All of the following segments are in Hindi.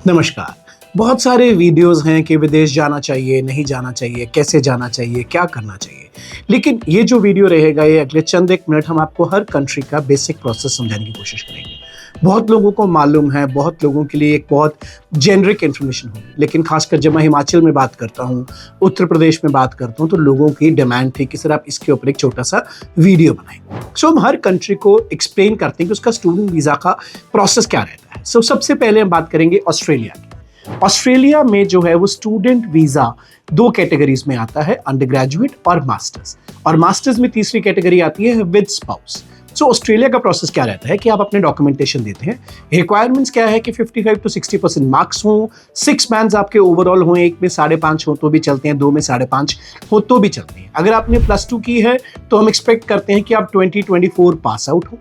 नमस्कार। बहुत सारे वीडियोस हैं कि विदेश जाना चाहिए, नहीं जाना चाहिए, कैसे जाना चाहिए, क्या करना चाहिए। लेकिन ये जो वीडियो रहेगा, ये अगले चंद एक मिनट हम आपको हर कंट्री का बेसिक प्रोसेस समझाने की कोशिश करेंगे। बहुत लोगों को मालूम है, बहुत लोगों के लिए एक बहुत जेनरिक इन्फॉर्मेशन होगी, लेकिन खासकर जब मैं हिमाचल में बात करता हूँ, उत्तर प्रदेश में बात करता हूँ, तो लोगों की डिमांड थी कि सर आप इसके ऊपर एक छोटा सा वीडियो बनाएं। सो हम हर कंट्री को एक्सप्लेन करते हैं कि उसका स्टूडेंट वीज़ा का प्रोसेस क्या रहता है। सो सबसे पहले हम बात करेंगे ऑस्ट्रेलिया की। ऑस्ट्रेलिया में जो है वो स्टूडेंट वीज़ा दो कैटेगरीज में आता है, अंडर ग्रेजुएट और मास्टर्स। और मास्टर्स में तीसरी कैटेगरी आती है विद स्पाउस। सो ऑस्ट्रेलिया का प्रोसेस क्या रहता है कि आप अपने डॉक्यूमेंटेशन देते हैं। रिक्वायरमेंट्स क्या है कि 55 to 60% मार्क्स हों, 6 बैंड्स आपके ओवरऑल हों, एक में 5.5 हो तो भी चलते हैं, दो में 5.5 हो तो भी चलते हैं। अगर आपने +2 की है तो हम एक्सपेक्ट करते हैं कि आप 2024 पास आउट हो।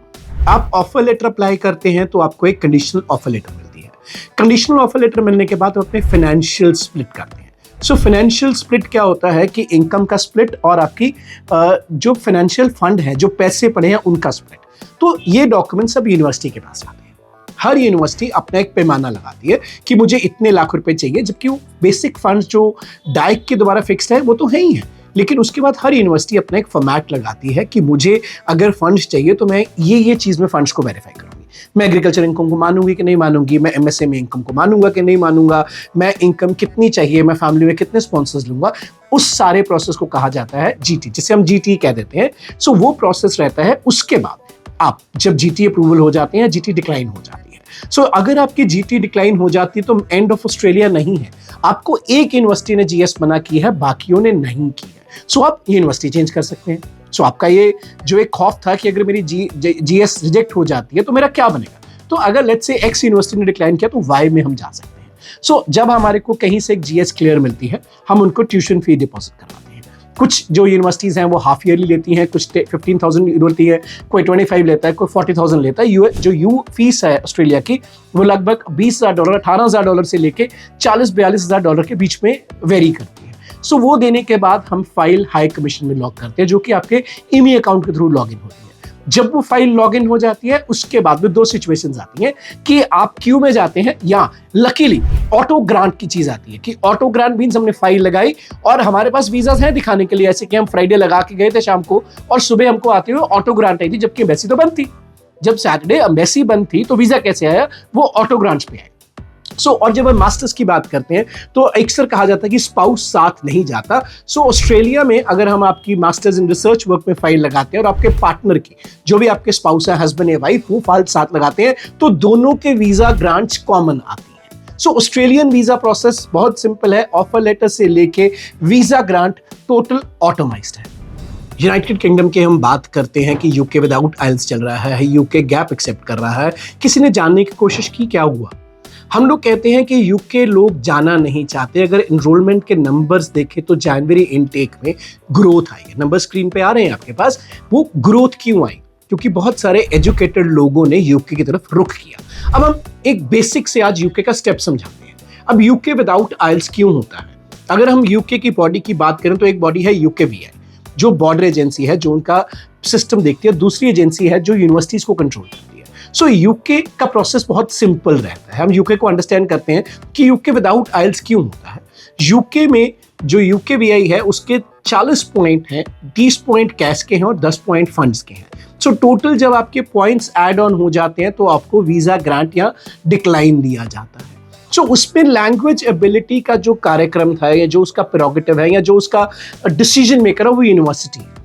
आप ऑफर लेटर अप्लाई करते हैं तो आपको एक कंडीशनल ऑफर लेटर मिलती है। कंडीशनल ऑफर लेटर मिलने के बाद आप अपने फाइनेंशियल स्प्लिट करते हैं। सो फाइनेंशियल स्प्लिट क्या होता है कि इनकम का स्प्लिट और आपकी जो फाइनेंशियल फंड है, जो पैसे पड़े हैं उनका स्प्लिट। तो ये डॉक्यूमेंट सब यूनिवर्सिटी के पास आते हैं। हर यूनिवर्सिटी अपना एक पैमाना लगाती है कि मुझे इतने लाख रुपए चाहिए, जबकि वो बेसिक फंड्स जो डाइक के द्वारा फिक्स्ड है वो तो है ही है, लेकिन उसके बाद हर यूनिवर्सिटी अपना एक फॉर्मेट लगाती है कि मुझे अगर फंड्स चाहिए तो मैं ये चीज़ में फंड्स को वेरीफाई करूँगी। मैं एग्रीकल्चर इनकम को मानूंगी कि नहीं मानूंगी, मैं एमएसएमई इनकम को मानूंगा कि नहीं मानूंगा, मैं इनकम कितनी चाहिए, मैं फैमिली में कितने स्पॉन्सर्स लूंगा। उस सारे प्रोसेस को कहा जाता है जीटी, जिसे हम जीटी कह देते हैं। सो वो प्रोसेस रहता है। उसके बाद आप जब जीटी अप्रूवल हो जाते हैं, जीटी डिक्लाइन हो जाती है। सो अगर आपकी जीटी डिक्लाइन हो जाती है तो एंड ऑफ ऑस्ट्रेलिया नहीं है। आपको एक यूनिवर्सिटी ने जीएस मना की है, बाकियों ने नहीं की है। सो आप यूनिवर्सिटी चेंज कर सकते हैं। सो आपका ये जो एक खौफ था कि अगर मेरी जीएस रिजेक्ट हो जाती है तो मेरा क्या बनेगा, तो अगर लेट्स से एक्स यूनिवर्सिटी ने डिक्लाइन किया तो वाई में हम जा सकते हैं। सो जब हमारे को कहीं से एक जीएस क्लियर मिलती है, हम उनको ट्यूशन फी डिपॉजिट करवाते हैं। कुछ जो यूनिवर्सिटीज़ हैं वो हाफ ईयरली लेती हैं, कुछ 15,000 यूरो लेती है, कोई 25 लेता है, कोई 40,000 लेता है। जो यू फीस है ऑस्ट्रेलिया की वो लगभग $20,000 $18,000 से लेके $40,000-42,000 के बीच में वेरी करती है। सो वो देने के बाद हम फाइल हाई कमीशन में लॉग करते हैं, जो कि आपके ईमी अकाउंट के थ्रू लॉग इन होती है। जब वो फाइल लॉगिन हो जाती है, उसके बाद में दो सिचुएशंस आती हैं कि आप क्यू में जाते हैं या लकीली ऑटो ग्रांट की चीज आती है कि ऑटो ग्रांट मींस हमने फाइल लगाई और हमारे पास वीजास हैं दिखाने के लिए, ऐसे कि हम फ्राइडे लगा के गए थे शाम को और सुबह हमको आते हुए ऑटो ग्रांट आई थी, जबकि एम्बेसी तो बंद थी। जब सैटरडे एम्बेसी बंद थी तो वीजा कैसे आया, वो ऑटो ग्रांट्स पे आया। और जब हम मास्टर्स की बात करते हैं तो अक्सर कहा जाता है कि स्पाउस साथ नहीं जाता। ऑस्ट्रेलिया में अगर हम आपकी मास्टर्स इन रिसर्च वर्क में फाइल लगाते हैं और आपके पार्टनर की, जो भी आपके स्पाउस है, हस्बैंड या वाइफ, वो फाइल साथ लगाते हैं तो दोनों के वीजा ग्रांट्स कॉमन आती है। ऑस्ट्रेलियन वीजा प्रोसेस बहुत सिंपल है। ऑफर लेटर से लेके वीजा ग्रांट टोटल ऑटोमाइज्ड है। यूनाइटेड किंगडम के हम बात करते हैं कि यूके विदाउट आइल्स चल रहा है, यूके गैप एक्सेप्ट कर रहा है। किसी ने जानने की कोशिश की क्या हुआ? हम लोग कहते हैं कि यूके लोग जाना नहीं चाहते। अगर एनरोलमेंट के नंबर्स देखें तो जनवरी इनटेक में ग्रोथ आई है। नंबर स्क्रीन पे आ रहे हैं आपके पास। वो ग्रोथ क्यों आई? क्योंकि बहुत सारे एजुकेटेड लोगों ने यूके की तरफ रुख किया। अब हम एक बेसिक से आज यूके का स्टेप समझाते हैं। अब यूके विदाउट आइल्स क्यों होता है? अगर हम यूके की बॉडी की बात करें तो एक बॉडी है यूकेवीआई, जो बॉर्डर एजेंसी है, जो उनका सिस्टम देखती है। दूसरी एजेंसी है जो यूनिवर्सिटीज को कंट्रोल करती है। यूके का प्रोसेस बहुत सिंपल रहता है। हम यूके को अंडरस्टैंड करते हैं कि यूके विदाउट आइल्स क्यों होता है। यूके में जो यूकेवीआई है उसके 40 पॉइंट हैं, 30 पॉइंट कैश के हैं और 10 पॉइंट फंड्स के हैं। टोटल जब आपके पॉइंट्स ऐड ऑन हो जाते हैं तो आपको वीजा ग्रांट या डिक्लाइन दिया जाता है। उसमें लैंग्वेज एबिलिटी का जो कार्यक्रम था या जो उसका प्रेरोगेटिव है या जो उसका डिसीजन मेकर है वो यूनिवर्सिटी है।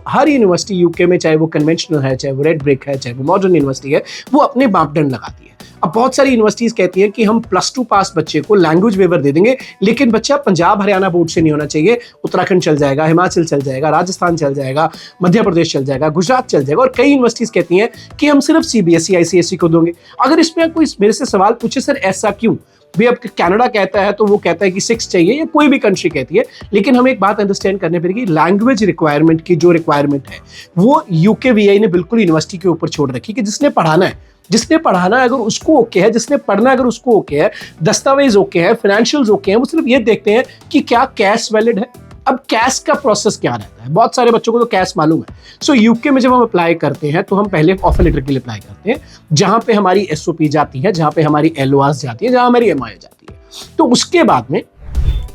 हर यूनिवर्सिटी यूके में, चाहे वो कन्वेंशनल है, चाहे वो रेड ब्रिक है, चाहे वो मॉडर्न यूनिवर्सिटी है, वो अपने मापदंड लगाती है। अब बहुत सारी यूनिवर्सिटीज कहती हैं कि हम +2 पास बच्चे को लैंग्वेज वेवर दे देंगे, लेकिन बच्चा पंजाब हरियाणा बोर्ड से नहीं होना चाहिए। उत्तराखंड चल जाएगा, हिमाचल चल जाएगा, राजस्थान चल जाएगा, मध्य प्रदेश चल जाएगा, गुजरात चल जाएगा। और कई यूनिवर्सिटीज कहती हैं कि हम सिर्फ सीबीएसई ICSE को दोगे। अगर इसमें कोई मेरे से सवाल पूछे, सर ऐसा क्यों? भी अब कनाडा कहता है तो वो कहता है कि 6 चाहिए, या कोई भी कंट्री कहती है। लेकिन हमें एक बात अंडरस्टैंड करने पड़ेगी, लैंग्वेज रिक्वायरमेंट की जो रिक्वायरमेंट है वो यूकेवीआई ने बिल्कुल यूनिवर्सिटी के ऊपर छोड़ रखी कि जिसने पढ़ाना है, अगर उसको ओके है, जिसने पढ़ना अगर उसको ओके है, दस्तावेज ओके है, फाइनेंशियल्स ओके हैं, वो सिर्फ ये देखते हैं कि क्या कैश वैलिड है, अब कैश का प्रोसेस क्या रहता है, बहुत सारे बच्चों को तो कैश मालूम है। सो यूके में जब हम अप्लाई करते हैं तो हम पहले ऑफर लेटर के लिए अप्लाई करते हैं, जहां पे हमारी एसओपी जाती है, जहां पे हमारी एलओआर जाती है, जहां हमारी एमआई जाती है। तो उसके बाद में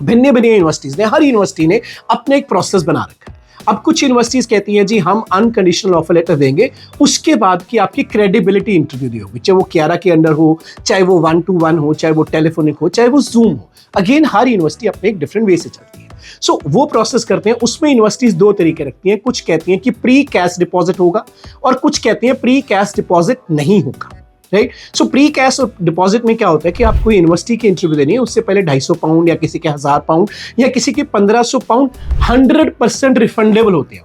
भिन्न भिन्न यूनिवर्सिटीज ने, हर यूनिवर्सिटी ने अपना एक प्रोसेस बना रखा है। अब कुछ यूनिवर्सिटीज कहती हैं जी हम अनकंडीशनल ऑफर लेटर देंगे, उसके बाद की आपकी क्रेडिबिलिटी इंटरव्यू दी होगी, चाहे वो कियारा के अंडर हो, चाहे वो 1-to-1 हो, चाहे वो टेलीफोनिक हो, चाहे वो जूम हो। अगेन हर यूनिवर्सिटी अपने एक डिफरेंट वे से चलती है। सो वो प्रोसेस करते हैं, उसमें यूनिवर्सिटीज दो तरीके रखती हैं, कुछ कहती हैं कि प्री कैश डिपॉजिट होगा और कुछ कहती हैं प्री कैश डिपॉजिट नहीं होगा, राइट। सो प्री कैश और डिपॉजिट में क्या होता है कि आपको यूनिवर्सिटी की इंटरव्यू देनी है, उससे पहले 250 पाउंड या किसी के 1000 पाउंड या किसी के 1500 पाउंड 100% रिफंडेबल होते हैं।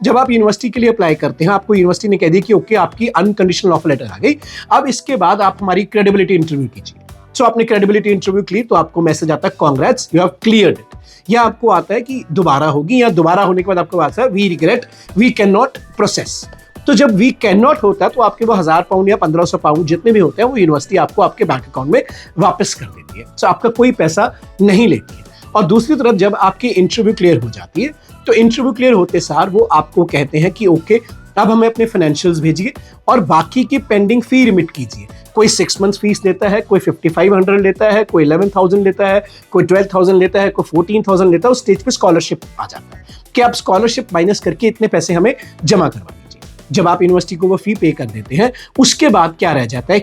जब आप यूनिवर्सिटी के लिए अप्लाई करते हैं, आपको यूनिवर्सिटी ने कह दिया कि ओके आपकी अनकंडीशनल ऑफर लेटर आ गई, अब इसके बाद आप हमारी क्रेडिबिलिटी इंटरव्यू कीजिए। सो आपने क्रेडिबिलिटी इंटरव्यू क्लियर, तो आपको मैसेज आता है congrats you have cleared it, या आपको आता है कि दोबारा होगी, या दोबारा होने के बाद आपको आता है we regret we can not process. तो जब वी कैन नॉट होता है तो आपके वो 1000 पाउंड या 1500 पाउंड जितने भी होते हैं वो यूनिवर्सिटी आपको आपके बैंक अकाउंट में वापस कर देती है। सो आपका कोई पैसा नहीं लेती है। और दूसरी तरफ जब आपकी इंटरव्यू क्लियर हो जाती है तो इंटरव्यू क्लियर होते सार वो आपको कहते हैं कि ओके अब हमें अपने फाइनेंशियल्स भेजिए और बाकी की पेंडिंग फी रिमिट कीजिए। कोई 6 मंथ्स फीस लेता है, कोई 5500 लेता है, कोई 11,000 लेता है, कोई 12,000 लेता है, कोई 14,000 लेता है। उस स्टेज पे स्कॉलरशिप आ जाता है कि आप स्कॉलरशिप माइनस करके इतने पैसे हमें जमा करवा दीजिए। जब आप यूनिवर्सिटी को वो फी पे कर देते हैं, उसके बाद क्या रह जाता है,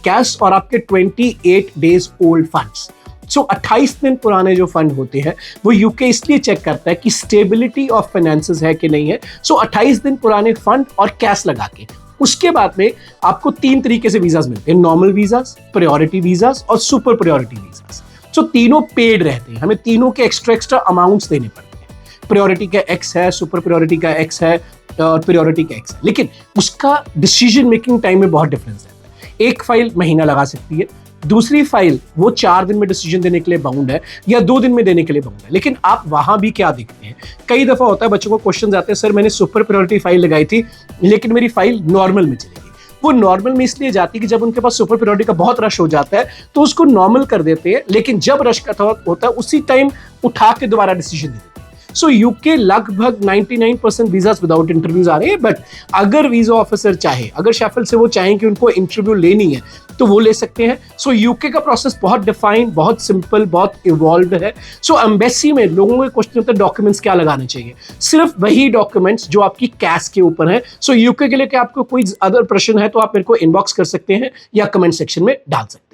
कैश और आपके 28 डेज ओल्ड फंड्स। सो 28 दिन पुराने जो फंड होते हैं वो यूके इसलिए चेक करता है कि स्टेबिलिटी ऑफ फाइनेंसेस है कि नहीं है। सो 28 दिन पुराने फंड और कैश लगा के उसके बाद में आपको 3 तरीके से वीजास मिलते हैं, नॉर्मल वीजास, प्रायोरिटी वीजास और सुपर प्रायोरिटी वीजास। सो तीनों पेड रहते हैं, हमें तीनों के एक्स्ट्रा अमाउंट्स देने पड़ते हैं। प्रायोरिटी का एक्स है, सुपर प्रायोरिटी का एक्स है और प्रायोरिटी का एक्स है, लेकिन उसका डिसीजन मेकिंग टाइम में बहुत डिफरेंस रहता है। एक फाइल महीना लगा सकती है, दूसरी फाइल वो 4 दिन में डिसीजन देने के लिए बाउंड है या 2 दिन में देने के लिए बाउंड है। लेकिन आप वहां भी क्या देखते हैं, कई दफा होता है बच्चों को क्वेश्चन आते हैं सर मैंने सुपर प्रायोरिटी फाइल लगाई थी लेकिन मेरी फाइल नॉर्मल में चली गई। वो नॉर्मल में इसलिए जाती है कि जब उनके पास सुपर प्रायोरिटी का बहुत रश हो जाता है तो उसको नॉर्मल कर देते हैं, लेकिन जब रश का होता है उसी टाइम उठा के दोबारा डिसीजन दे देते हैं। सो यूके लगभग 99% वीजास विदाउट इंटरव्यूज आ रहे हैं, बट अगर वीजा ऑफिसर चाहे, अगर शेफील्ड से वो चाहें कि उनको इंटरव्यू लेनी है तो वो ले सकते हैं। सो यूके का प्रोसेस बहुत डिफाइंड, बहुत सिंपल, बहुत इवॉल्व है। सो एम्बेसी में लोगों के क्वेश्चन होता है डॉक्यूमेंट्स क्या लगाने चाहिए, सिर्फ वही डॉक्यूमेंट्स जो आपकी कैश के ऊपर है। सो यूके के लिए क्या आपको कोई अदर प्रश्न है तो आप मेरे को इनबॉक्स कर सकते हैं या कमेंट सेक्शन में डाल सकते हैं।